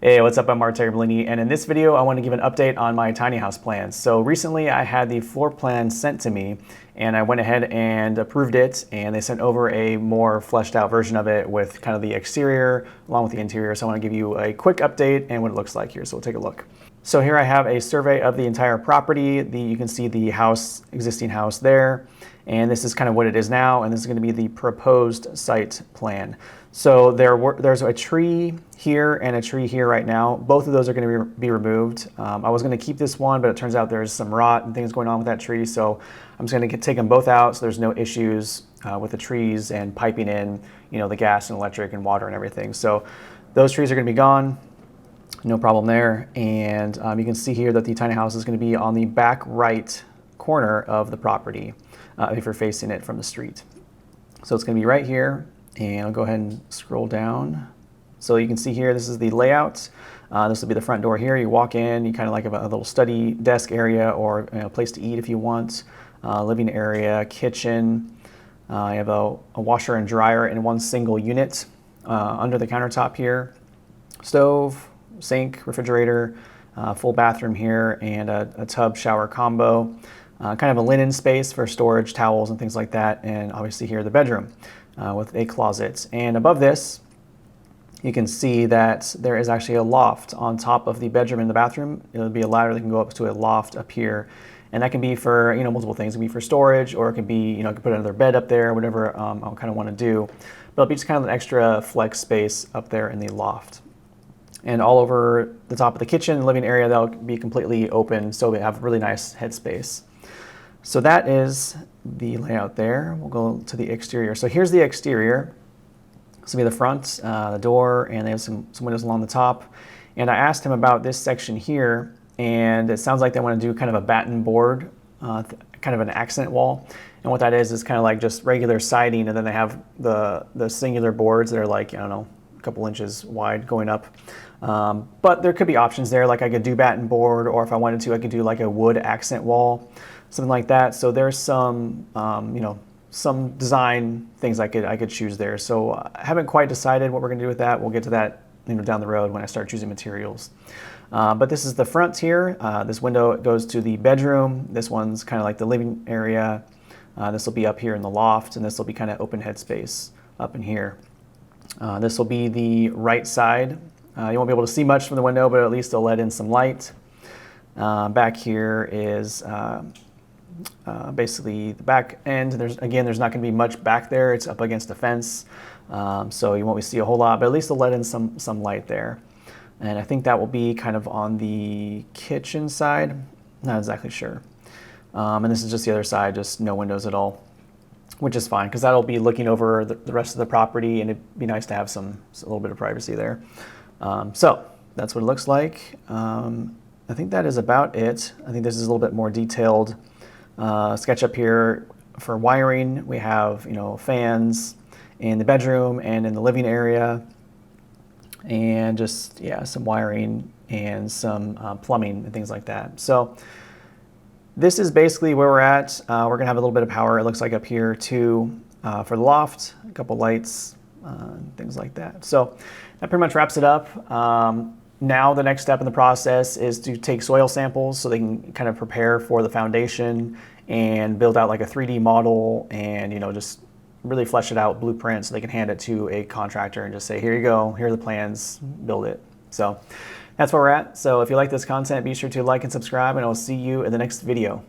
Hey, what's up? I'm Mark Terbolini, and in this video, I want to give an update on my tiny house plans. So recently, I had the floor plan sent to me, and I went ahead and approved it, and they sent over a more fleshed out version of it with kind of the exterior along with the interior. So I want to give you a quick update and what it looks like here. So we'll take a look. So here I have a survey of the entire property. You can see the house, existing house there, and this is kind of what it is now, and this is going to be the proposed site plan. So there's a tree here and a tree here right now. Both of those are going to be removed. I was going to keep this one, but it turns out there's some rot and things going on with that tree, so I'm just going to take them both out so there's no issues with the trees and piping in, the gas and electric and water and everything. So those trees are going to be gone. No problem there. And you can see here that the tiny house is going to be on the back right corner of the property if you're facing it from the street. So it's going to be right here. And I'll go ahead and scroll down. So you can see here, this is the layout. This will be the front door here. You walk in, you kind of like have a little study desk area or place to eat if you want. Living area, kitchen. You have a washer and dryer in one single unit under the countertop here. Stove, sink, refrigerator, full bathroom here, and a tub shower combo. Kind of a linen space for storage, towels and things like that. And obviously here the bedroom. With a closet. And above this, you can see that there is actually a loft on top of the bedroom and the bathroom. It'll be a ladder that can go up to a loft up here. And that can be for, multiple things. It can be for storage, or it can be, you can put another bed up there, whatever I kind of want to do. But it'll be just kind of an extra flex space up there in the loft. And all over the top of the kitchen and living area, that'll be completely open, so we have really nice headspace. So that is the layout there. We'll go to the exterior. So here's the exterior. This will be the front, the door, and they have some windows along the top. And I asked him about this section here, and it sounds like they want to do kind of a batten board, kind of an accent wall. And what that is kind of like just regular siding, and then they have the singular boards that are like, a couple inches wide going up. But there could be options there, like I could do batten board, or if I wanted to, I could do like a wood accent wall, something like that. So there's some, some design things I could choose there. So I haven't quite decided what we're gonna do with that. We'll get to that down the road when I start choosing materials. But this is the front here. This window goes to the bedroom. This one's kind of like the living area. This will be up here in the loft, and this will be kind of open headspace up in here. This will be the right side. You won't be able to see much from the window, but at least it'll let in some light. Back here is basically the back end. There's not going to be much back there. It's up against a fence, so you won't see a whole lot, but at least it'll let in some light there. And I think that will be kind of on the kitchen side. Not exactly sure. And this is just the other side, just no windows at all, which is fine because that'll be looking over the rest of the property, and it'd be nice to have a little bit of privacy there. So that's what it looks like. I think that is about it. I think this is a little bit more detailed sketch up here for wiring. We have fans in the bedroom and in the living area, and just some wiring and some plumbing and things like that. So this is basically where we're at. We're gonna have a little bit of power, it looks like, up here too, for the loft, a couple lights, things like that. So that pretty much wraps it up. Now the next step in the process is to take soil samples so they can kind of prepare for the foundation and build out like a 3D model, and just really flesh it out, blueprint, so they can hand it to a contractor and just say, here you go, here are the plans, build it. So that's where we're at. So if you like this content, be sure to like and subscribe, and I'll see you in the next video.